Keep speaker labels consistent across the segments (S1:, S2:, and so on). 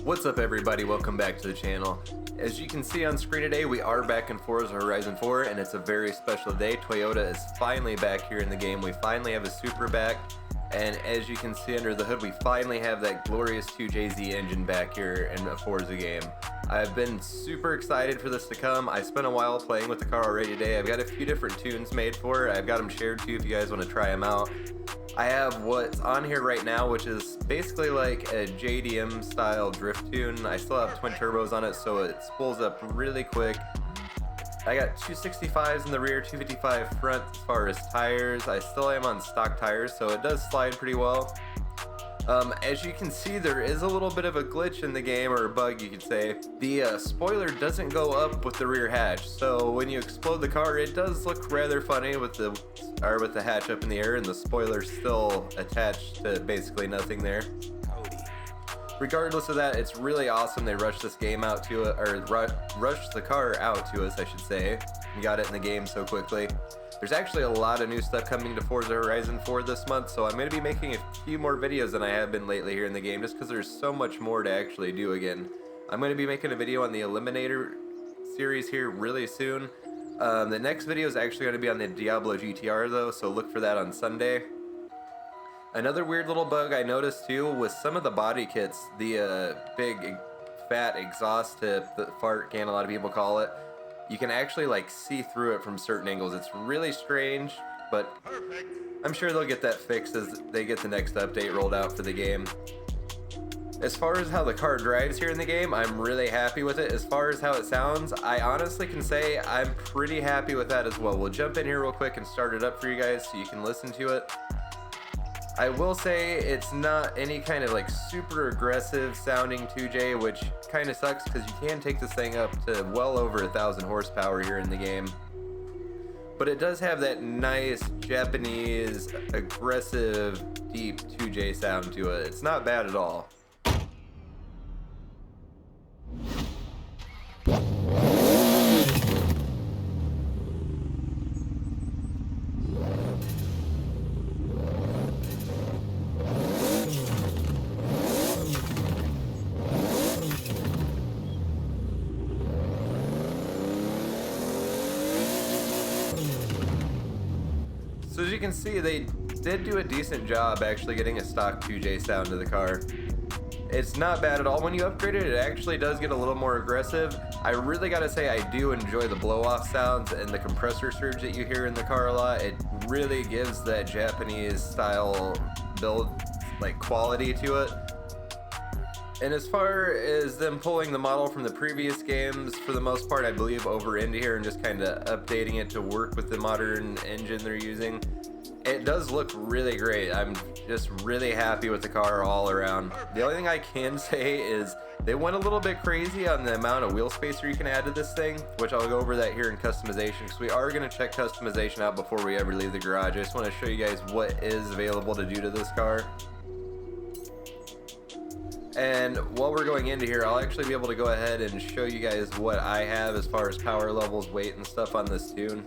S1: What's up everybody, welcome back to the channel. As you can see on screen today, we are back in Forza Horizon 4 and it's a very special day. Toyota is finally back here in the game. We finally have a Supra back, and as you can see under the hood, we finally have that glorious 2JZ engine back here in a Forza game. I've been super excited for this to come. I spent a while playing with the car already today. I've got a few different tunes made for it. I've got them shared too if you guys want to try them out. I have what's on here right now, which is basically like a JDM style drift tune. I still have twin turbos on it, so it spools up really quick. I got 265s in the rear, 255 front as far as tires. I still am on stock tires, so it does slide pretty well. As you can see, there is a little bit of a glitch in the game, or a bug you could say. The spoiler doesn't go up with the rear hatch, so when you explode the car, it does look rather funny with the hatch up in the air and the spoiler still attached to basically nothing there. Regardless of that, it's really awesome they rushed this game out to it, or rushed the car out to us, I should say. We got it in the game so quickly. There's actually a lot of new stuff coming to Forza Horizon 4 this month, so I'm going to be making a few more videos than I have been lately here in the game, just because there's so much more to actually do again. I'm going to be making a video on the Eliminator series here really soon. The next video is actually going to be on the Diablo GTR though, so look for that on Sunday. Another weird little bug I noticed too was some of the body kits, the big fat exhaust tip, the fart can a lot of people call it. You can actually like see through it from certain angles. It's really strange, but I'm sure they'll get that fixed as they get the next update rolled out for the game. As far as how the car drives here in the game, I'm really happy with it. As far as how it sounds, I honestly can say I'm pretty happy with that as well. We'll jump in here real quick and start it up for you guys so you can listen to it. I will say it's not any kind of like super aggressive sounding 2J, which kind of sucks because you can take this thing up to well over 1,000 horsepower here in the game. But it does have that nice Japanese aggressive deep 2J sound to it. It's not bad at all. So as you can see, they did do a decent job actually getting a stock 2J sound to the car. It's not bad at all. When you upgrade it, it actually does get a little more aggressive. I really gotta say I do enjoy the blow-off sounds and the compressor surge that you hear in the car a lot. It really gives that Japanese style build like quality to it. And as far as them pulling the model from the previous games, for the most part, I believe, over into here and just kind of updating it to work with the modern engine they're using, it does look really great. I'm just really happy with the car all around. The only thing I can say is they went a little bit crazy on the amount of wheel spacer you can add to this thing, which I'll go over that here in customization, because we are going to check customization out before we ever leave the garage. I just want to show you guys what is available to do to this car. And while we're going into here, I'll actually be able to go ahead and show you guys what I have as far as power levels, weight, and stuff on this tune.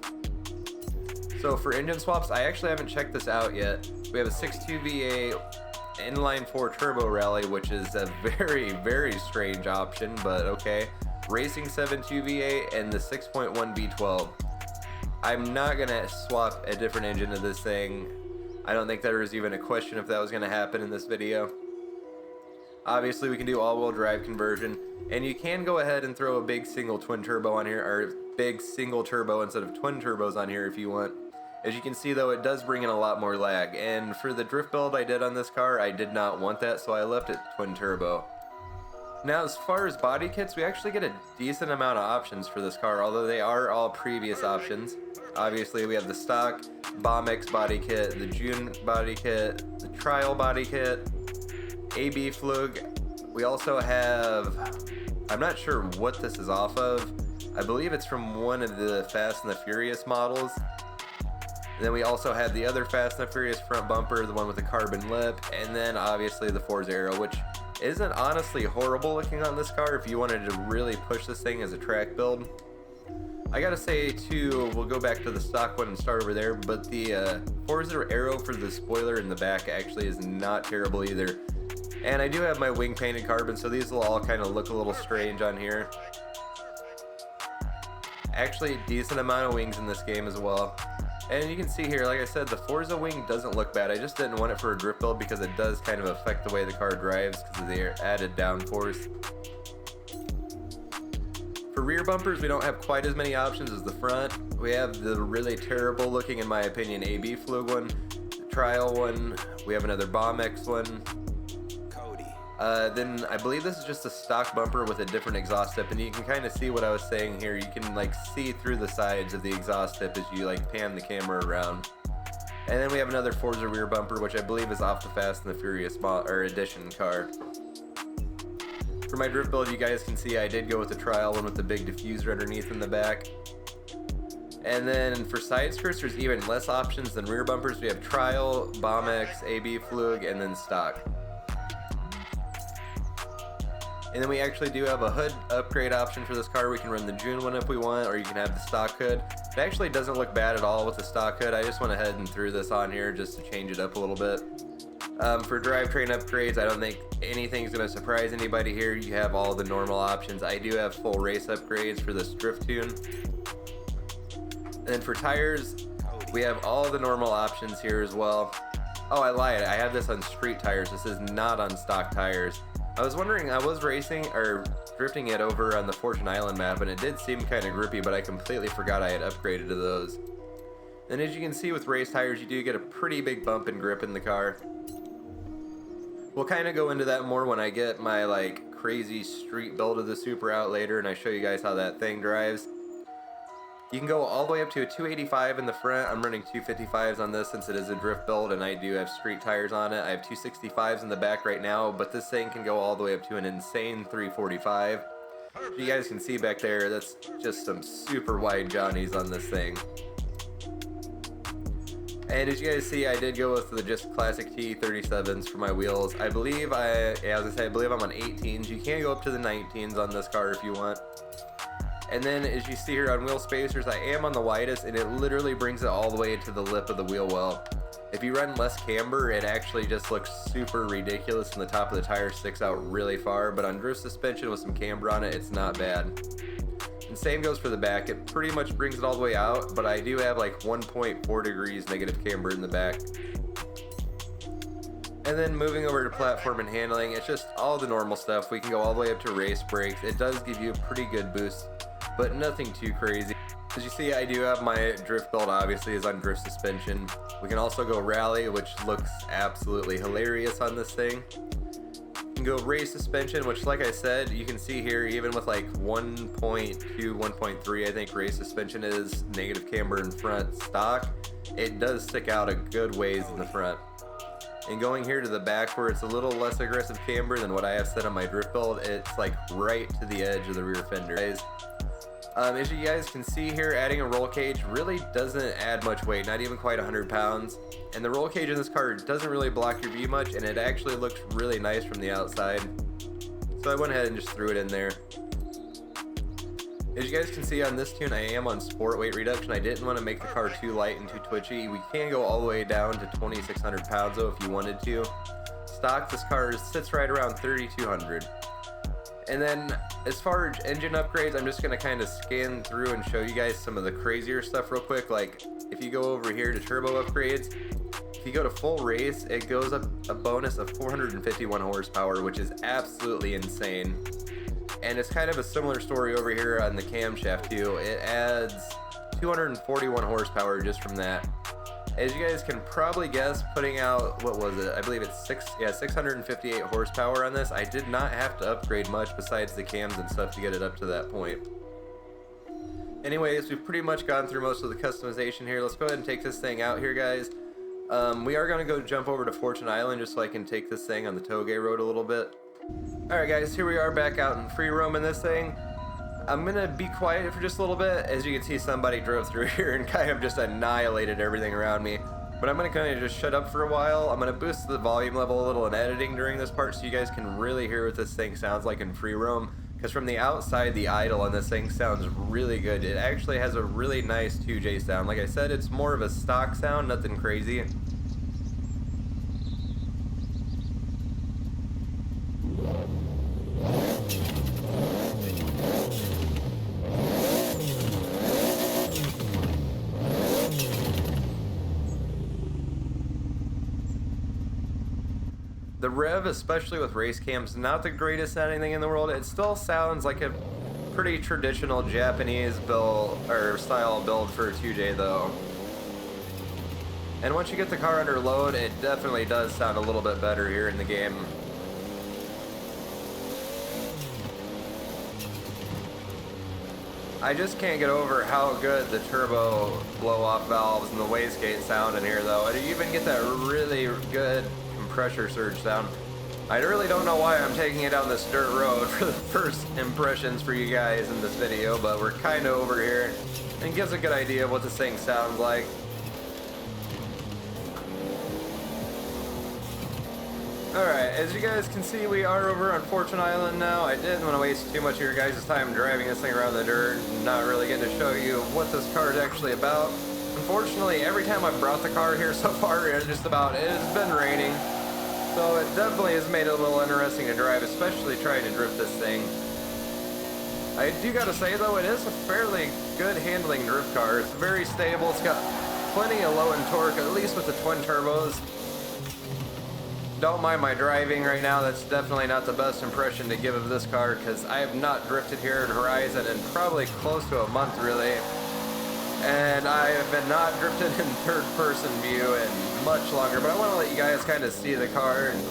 S1: So for engine swaps, I actually haven't checked this out yet. We have a 6.2 V8 inline 4 turbo rally, which is a very, very strange option, but okay. Racing 7.2 V8 and the 6.1 V12. I'm not gonna swap a different engine to this thing. I don't think there was even a question if that was gonna happen in this video. Obviously we can do all-wheel drive conversion, and you can go ahead and throw a big single twin turbo on here, or big single turbo instead of twin turbos on here if you want. As you can see though, it does bring in a lot more lag, and for the drift build I did on this car, I did not want that, so I left it twin turbo. Now as far as body kits, we actually get a decent amount of options for this car, although they are all previous options. Obviously we have the stock Bomb-X body kit, the June body kit, the trial body kit, AB Flug. We also have, I'm not sure what this is off of. I believe it's from one of the Fast and the Furious models. And then we also have the other Fast and the Furious front bumper, the one with the carbon lip, and then obviously the Forza Aero, which isn't honestly horrible looking on this car if you wanted to really push this thing as a track build. I gotta say too, we'll go back to the stock one and start over there, but the Forza Aero for the spoiler in the back actually is not terrible either. And I do have my wing painted carbon, so these will all kind of look a little strange on here. Actually, a decent amount of wings in this game as well. And you can see here, like I said, the Forza wing doesn't look bad. I just didn't want it for a drift build because it does kind of affect the way the car drives because of the added downforce. For rear bumpers, we don't have quite as many options as the front. We have the really terrible looking, in my opinion, AB Flug one, the Trial one. We have another Bomb X one. Then I believe this is just a stock bumper with a different exhaust tip, and you can kind of see what I was saying here. You can like see through the sides of the exhaust tip as you like pan the camera around. And then we have another Forza rear bumper, which I believe is off the Fast and the Furious edition car. For my drift build, you guys can see I did go with the Trial one with the big diffuser underneath in the back. And then for side skirts, there's even less options than rear bumpers. We have Trial, Bomb X, AB Flug, and then stock. And then we actually do have a hood upgrade option for this car. We can run the June one if we want, or you can have the stock hood. It actually doesn't look bad at all with the stock hood. I just went ahead and threw this on here just to change it up a little bit. For drivetrain upgrades, I don't think anything's going to surprise anybody here. You have all the normal options. I do have full race upgrades for this drift tune. And then for tires, we have all the normal options here as well. Oh, I lied. I have this on street tires. This is not on stock tires. I was wondering, I was racing or drifting it over on the Fortune Island map, and it did seem kind of grippy, but I completely forgot I had upgraded to those. And as you can see with race tires, you do get a pretty big bump in grip in the car. We'll kind of go into that more when I get my like crazy street build of the Supra out later, and I show you guys how that thing drives. You can go all the way up to a 285 in the front. I'm running 255s on this since it is a drift build and I do have street tires on it. I have 265s in the back right now, but this thing can go all the way up to an insane 345. You guys can see back there, that's just some super wide Johnnies on this thing. And as you guys see, I did go with the just classic T37s for my wheels. I believe I believe I'm on 18s. You can go up to the 19s on this car if you want. And then as you see here on wheel spacers, I am on the widest, and it literally brings it all the way to the lip of the wheel well. If you run less camber, it actually just looks super ridiculous and the top of the tire sticks out really far, but on drift suspension with some camber on it, it's not bad. And same goes for the back. It pretty much brings it all the way out, but I do have like 1.4 degrees negative camber in the back. And then moving over to platform and handling, it's just all the normal stuff. We can go all the way up to race brakes. It does give you a pretty good boost, but nothing too crazy. As you see, I do have my drift build obviously is on drift suspension. We can also go rally, which looks absolutely hilarious on this thing. You can go race suspension, which like I said, you can see here, even with like 1.2, 1.3, I think race suspension is negative camber in front stock, it does stick out a good ways in the front. And going here to the back where it's a little less aggressive camber than what I have set on my drift build, it's like right to the edge of the rear fender. As you guys can see here, adding a roll cage really doesn't add much weight, not even quite 100 pounds. And the roll cage in this car doesn't really block your view much, and it actually looks really nice from the outside. So I went ahead and just threw it in there. As you guys can see on this tune, I am on sport weight reduction. I didn't want to make the car too light and too twitchy. We can go all the way down to 2,600 pounds though if you wanted to. Stock, this car sits right around 3,200. And then as far as engine upgrades, I'm just going to kind of scan through and show you guys some of the crazier stuff real quick. Like if you go over here to turbo upgrades, if you go to full race, it goes up a bonus of 451 horsepower, which is absolutely insane. And it's kind of a similar story over here on the camshaft too. It adds 241 horsepower just from that. As you guys can probably guess, putting out, what was it? I believe it's 658 horsepower on this. I did not have to upgrade much besides the cams and stuff to get it up to that point. Anyways, we've pretty much gone through most of the customization here. Let's go ahead and take this thing out here, guys. We are going to go jump over to Fortune Island just so I can take this thing on the Togay Road a little bit. Alright guys, here we are back out in free roam in this thing. I'm gonna be quiet for just a little bit. As you can see, somebody drove through here and kind of just annihilated everything around me. But I'm gonna kind of just shut up for a while. I'm gonna boost the volume level a little in editing during this part so you guys can really hear what this thing sounds like in free roam. Because from the outside, the idle on this thing sounds really good. It actually has a really nice 2J sound. Like I said, it's more of a stock sound, nothing crazy. The rev, especially with race cams, not the greatest sounding thing in the world. It still sounds like a pretty traditional Japanese build or style build for a 2J though. And once you get the car under load, it definitely does sound a little bit better here in the game. I just can't get over how good the turbo blow-off valves and the wastegate sound in here though. And you even get that really good pressure surge sound. I really don't know why I'm taking it down this dirt road for the first impressions for you guys in this video, but we're kind of over here and it gives a good idea of what this thing sounds like. Alright, as you guys can see, we are over on Fortune Island now. I didn't want to waste too much of your guys' time driving this thing around the dirt and not really getting to show you what this car is actually about. Unfortunately, every time I've brought the car here so far, it has been raining. So it definitely has made it a little interesting to drive, especially trying to drift this thing. I do gotta say though, it is a fairly good handling drift car. It's very stable, it's got plenty of low end torque, at least with the twin turbos. Don't mind my driving right now, that's definitely not the best impression to give of this car because I have not drifted here at Horizon in probably close to a month really. And I have been not drifted in third person view in much longer, but I want to let you guys kind of see the car and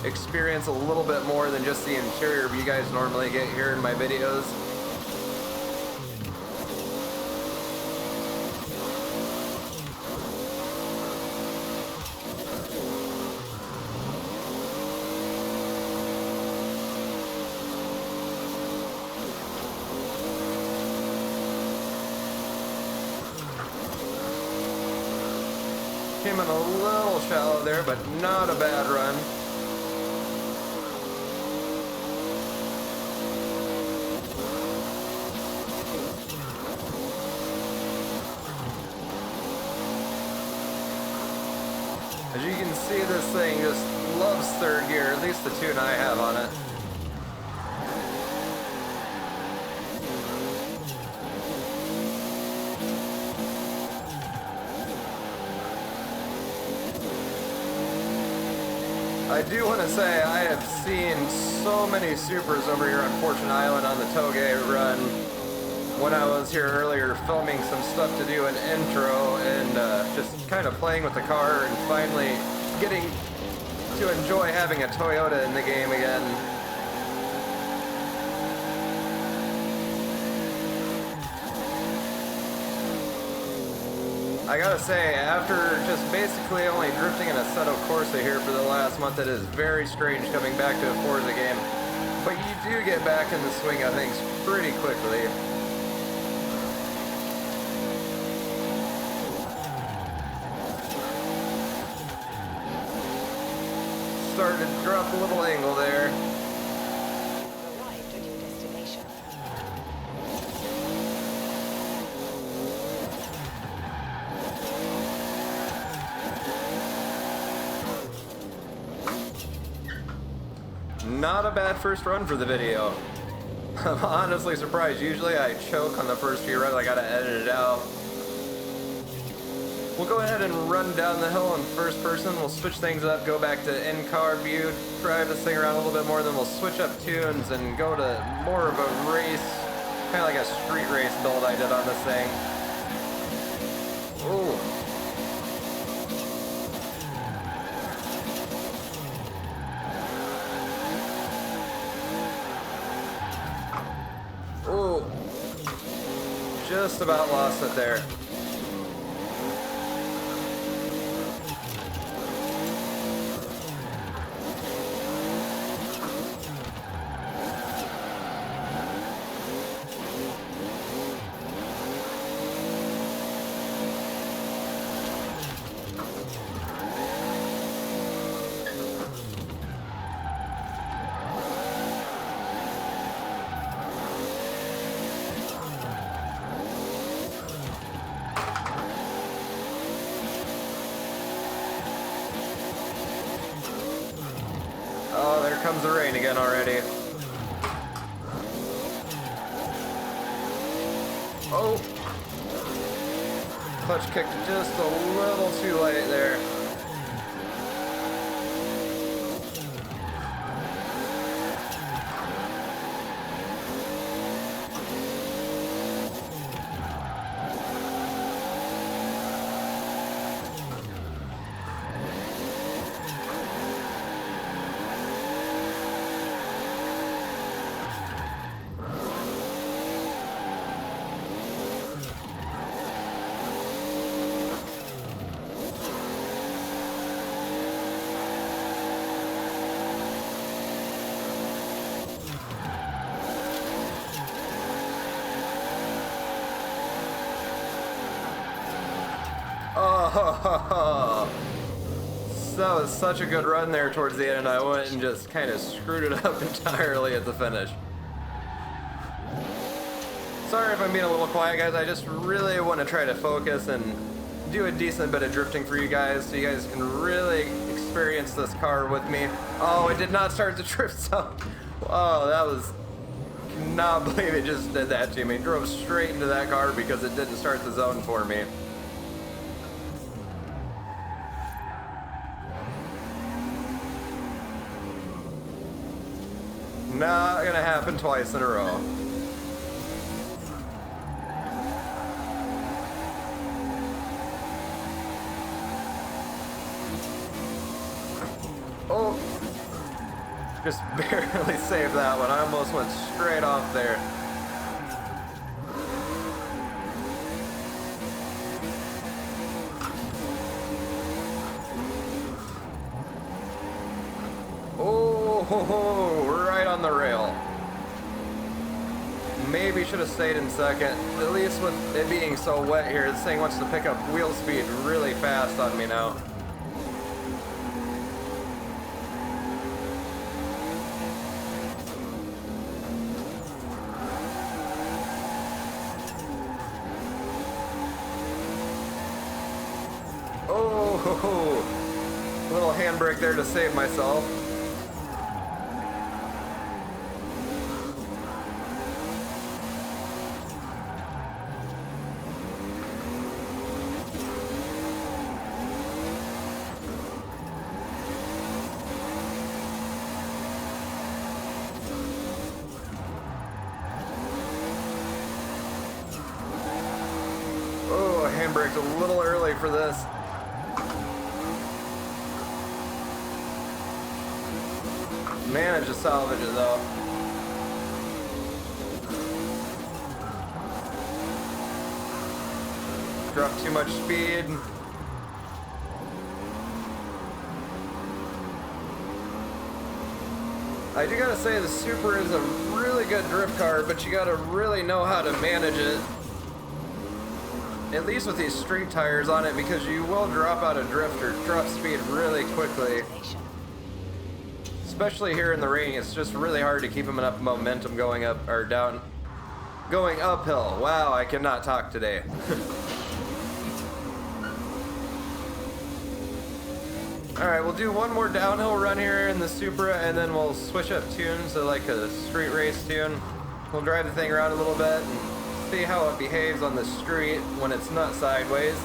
S1: experience a little bit more than just the interior view you guys normally get here in my videos. Came in a little shallow there, but not a bad run. As you can see, this thing just loves third gear, at least the tune I have on it. I do want to say I have seen so many Supras over here on Fortune Island on the Toge run when I was here earlier filming some stuff to do an intro and just kind of playing with the car and finally getting to enjoy having a Toyota in the game again. I gotta say, after just basically only drifting in a Assetto Corsa here for the last month, it is very strange coming back to a Forza game. But you do get back in the swing of things pretty quickly. Started to drop a little angle there.
S2: Arrived at your destination.
S1: Not a bad first run for the video. I'm honestly surprised. Usually I choke on the first few runs. I gotta edit it out. We'll go ahead and run down the hill in first person. We'll switch things up, go back to in-car view, drive this thing around a little bit more, then we'll switch up tunes and go to more of a race, kind of like a street race build I did on this thing. Ooh. Ooh. Just about lost it there. here comes the rain again already. Oh! Clutch kicked just a little too late there. Oh, that was such a good run there towards the end, and I went and just kind of screwed it up entirely at the finish. Sorry if I'm being a little quiet, guys. I just really want to try to focus and do a decent bit of drifting for you guys so you guys can really experience this car with me. Oh, it did not start the drift zone. Oh, that was... Cannot believe it just did that to me. Drove straight into that car because it didn't start the zone for me. Not gonna happen twice in a row. Oh, just barely saved that one. I almost went straight off there. Oh, right on the rail. Maybe should have stayed in second. At least with it being so wet here, this thing wants to pick up wheel speed really fast on me now. Oh, little handbrake there to save myself. Handbraked a little early for this. Managed to salvage it though. Dropped too much speed. I do gotta say the Supra is a really good drift car, but you gotta really know how to manage it. At least with these street tires on it, because you will drop out of drift or drop speed really quickly. Especially here in the rain, it's just really hard to keep enough momentum going up or down, going uphill. Wow, I cannot talk today. Alright, we'll do one more downhill run here in the Supra, and then we'll switch up tunes to like a street race tune. We'll drive the thing around a little bit and see how it behaves on the street when it's not sideways.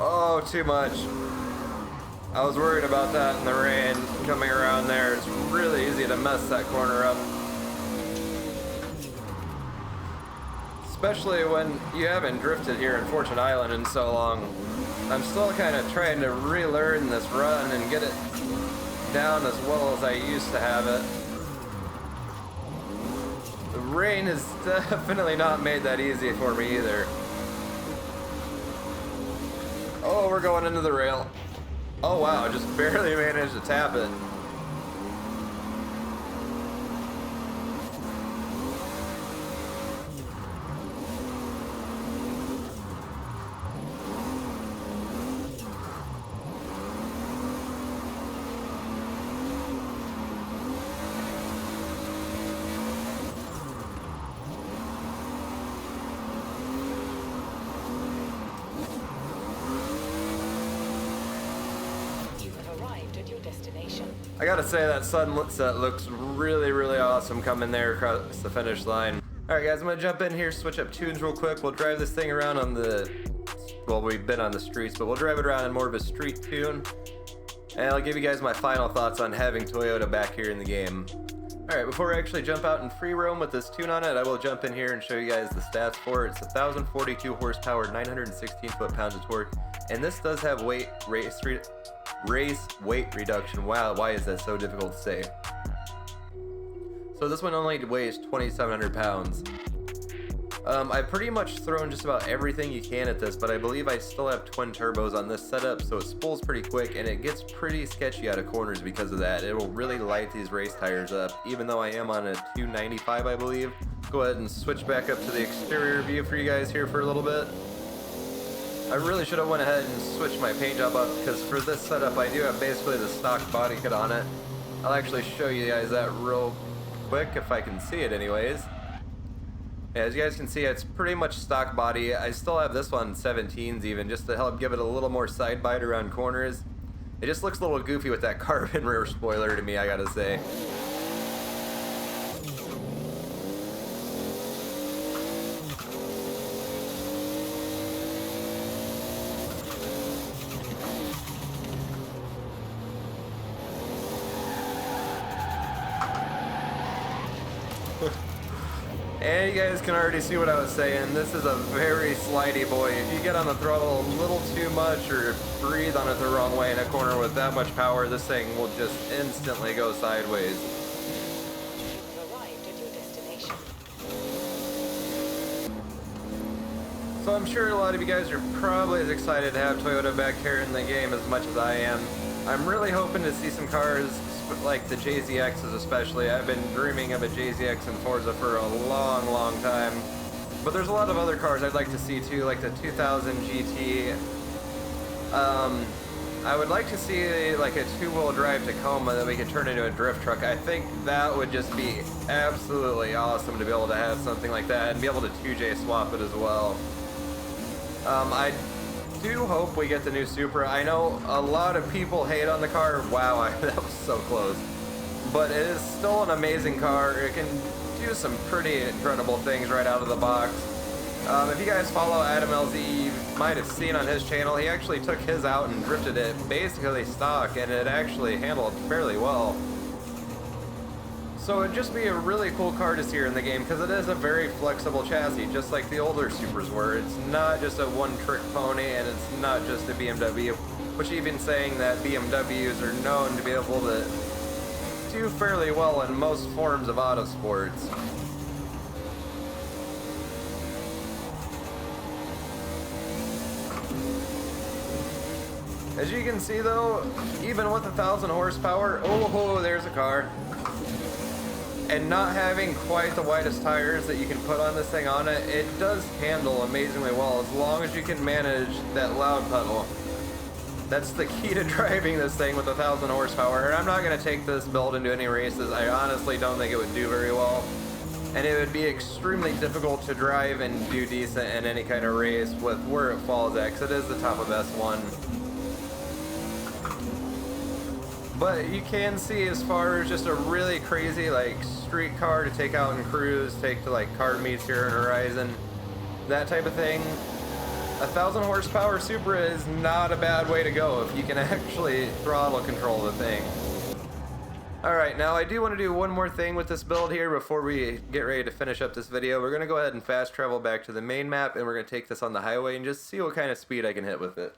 S1: Oh, too much. I was worried about that in the rain coming around there. It's really easy to mess that corner up. Especially when you haven't drifted here in Fortune Island in so long. I'm still kind of trying to relearn this run and get it down as well as I used to have it. rain has definitely not made that easy for me either. Oh, we're going into the rail. Oh wow, just barely managed to tap it. I gotta say that sunset looks really awesome coming there across the finish line. Alright guys, I'm gonna jump in here, switch up tunes real quick. We'll drive this thing around on the, well, we've been on the streets, but we'll drive it around in more of a street tune. And I'll give you guys my final thoughts on having Toyota back here in the game. Alright, before we actually jump out and free roam with this tune on it, I will jump in here and show you guys the stats for it. It's 1,042 horsepower, 916 foot-pounds of torque, and this does have race weight reduction. Wow, why is that so difficult to say? So this one only weighs 2,700 pounds. I've pretty much thrown just about everything you can at this, but I believe I still have twin turbos on this setup, so it spools pretty quick and it gets pretty sketchy out of corners because of that. It will really light these race tires up, even though I am on a 295, I believe. Go ahead and switch back up to the exterior view for you guys here for a little bit. I really should have went ahead and switched my paint job up, because for this setup I do have basically the stock body kit on it. I'll actually show you guys that real quick if I can see it anyways. Yeah, as you guys can see, it's pretty much stock body. I still have this one 17s even, just to help give it a little more side bite around corners. It just looks a little goofy with that carbon rear spoiler to me, I gotta say. And you guys can already see what I was saying. This is a very slidey boy. If you get on the throttle a little too much or breathe on it the wrong way in a corner with that much power, this thing will just instantly go sideways.
S2: You have arrived at your destination.
S1: So I'm sure a lot of you guys are probably as excited to have Toyota back here in the game as much as I am. I'm really hoping to see some cars like the JZXs especially. I've been dreaming of a JZX in Forza for a long time. But there's a lot of other cars I'd like to see too, like the 2000 GT. I would like to see like a two-wheel drive Tacoma that we could turn into a drift truck. I think that would just be absolutely awesome to be able to have something like that and be able to 2J swap it as well. I do hope we get the new Supra. I know a lot of people hate on the car. Wow, that was so close. But it is still an amazing car. It can do some pretty incredible things right out of the box. If you guys follow Adam LZ, you might have seen on his channel, he actually took his out and drifted it basically stock, and it actually handled fairly well. So it'd just be a really cool car to see here in the game, because it is a very flexible chassis, just like the older Supras were. It's not just a one-trick pony, and it's not just a BMW, which even saying that BMWs are known to be able to do fairly well in most forms of autosports. As you can see though, even with 1,000 horsepower, oh, there's a car. And not having quite the widest tires that you can put on this thing on it, it does handle amazingly well as long as you can manage that loud pedal. That's the key to driving this thing with 1,000 horsepower. And I'm not going to take this build into any races. I honestly don't think it would do very well. And it would be extremely difficult to drive and do decent in any kind of race with where it falls at, because it is the top of S1. But you can see, as far as just a really crazy like street car to take out and cruise, take to like car meets here in Horizon, that type of thing, 1,000 horsepower Supra is not a bad way to go if you can actually throttle control the thing. Alright, now I do want to do one more thing with this build here before we get ready to finish up this video. We're going to go ahead and fast travel back to the main map, and we're going to take this on the highway and just see what kind of speed I can hit with it.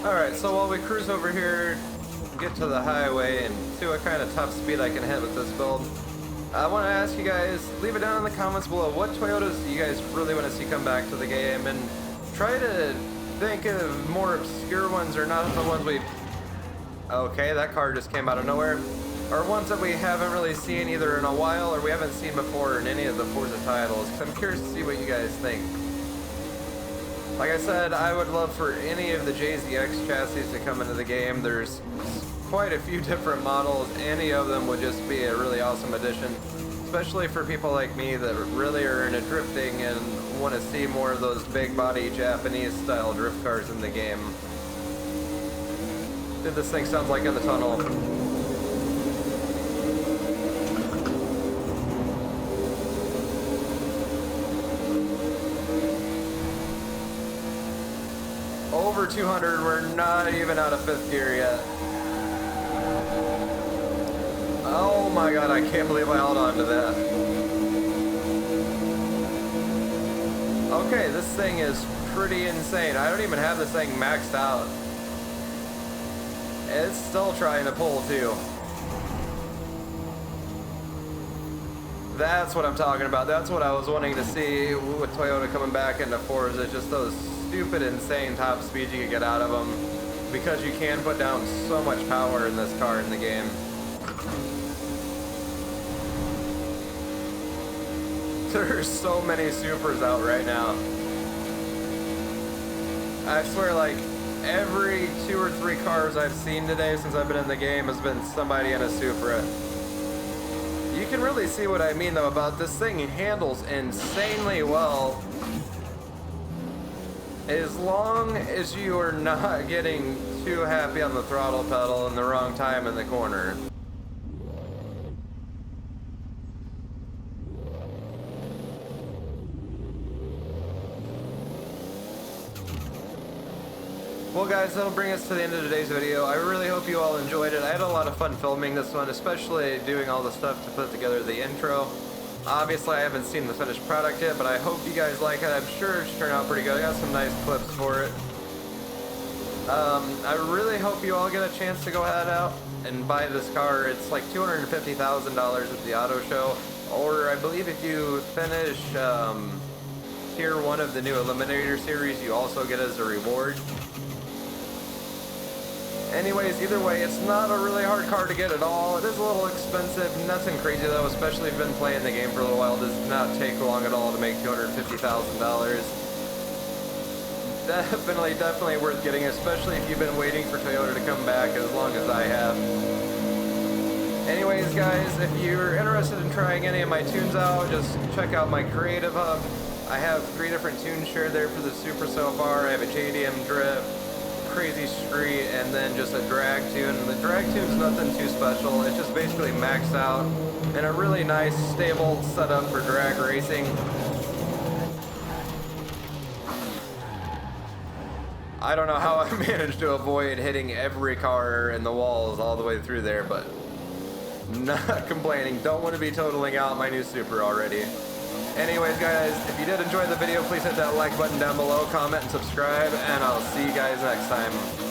S1: Alright, so while we cruise over here get to the highway and see what kind of top speed I can hit with this build. I want to ask you guys, leave it down in the comments below, what Toyotas do you guys really want to see come back to the game, and try to think of more obscure ones, or not the ones we... Okay, that car just came out of nowhere. Or ones that we haven't really seen either in a while or we haven't seen before in any of the Forza titles. I'm curious to see what you guys think. Like I said, I would love for any of the JZX chassis to come into the game. There's quite a few different models. Any of them would just be a really awesome addition, especially for people like me that really are into drifting and want to see more of those big body Japanese style drift cars in the game. Dude, this thing sounds like in the tunnel. Over 200, we're not even out of 5th gear yet. Oh my god, I can't believe I held on to that. Okay, this thing is pretty insane. I don't even have this thing maxed out. It's still trying to pull too. That's what I'm talking about. That's what I was wanting to see with Toyota coming back into Forza. Just those stupid, insane top speeds you can get out of them, because you can put down so much power in this car in the game. There's so many Supras out right now. I swear, like, every 2 or 3 cars I've seen today since I've been in the game has been somebody in a Supra. You can really see what I mean, though, about this thing. It handles insanely well, as long as you are not getting too happy on the throttle pedal in the wrong time in the corner. Well guys, that'll bring us to the end of today's video. I really hope you all enjoyed it. I had a lot of fun filming this one, especially doing all the stuff to put together the intro. Obviously I haven't seen the finished product yet, but I hope you guys like it. I'm sure it should turn out pretty good. I got some nice clips for it. I really hope you all get a chance to go head out and buy this car. It's like $250,000 at the auto show, or I believe if you finish Tier 1 of the new Eliminator series, you also get as a reward. Anyways, either way, it's not a really hard car to get at all. It is a little expensive, nothing crazy though, especially if you've been playing the game for a little while. It does not take long at all to make $250,000. Definitely worth getting, especially if you've been waiting for Toyota to come back as long as I have. Anyways, guys, if you're interested in trying any of my tunes out, just check out my Creative Hub. I have 3 different tunes shared there for the Supra so far. I have a JDM Drift, Crazy Street, and then just a drag tune. The drag tune's nothing too special. It's just basically maxed out and a really nice, stable setup for drag racing. I don't know how I managed to avoid hitting every car in the walls all the way through there, but not complaining. Don't want to be totaling out my new Supra already. Anyways, guys, if you did enjoy the video, please hit that like button down below, comment, and subscribe, and I'll see you guys next time.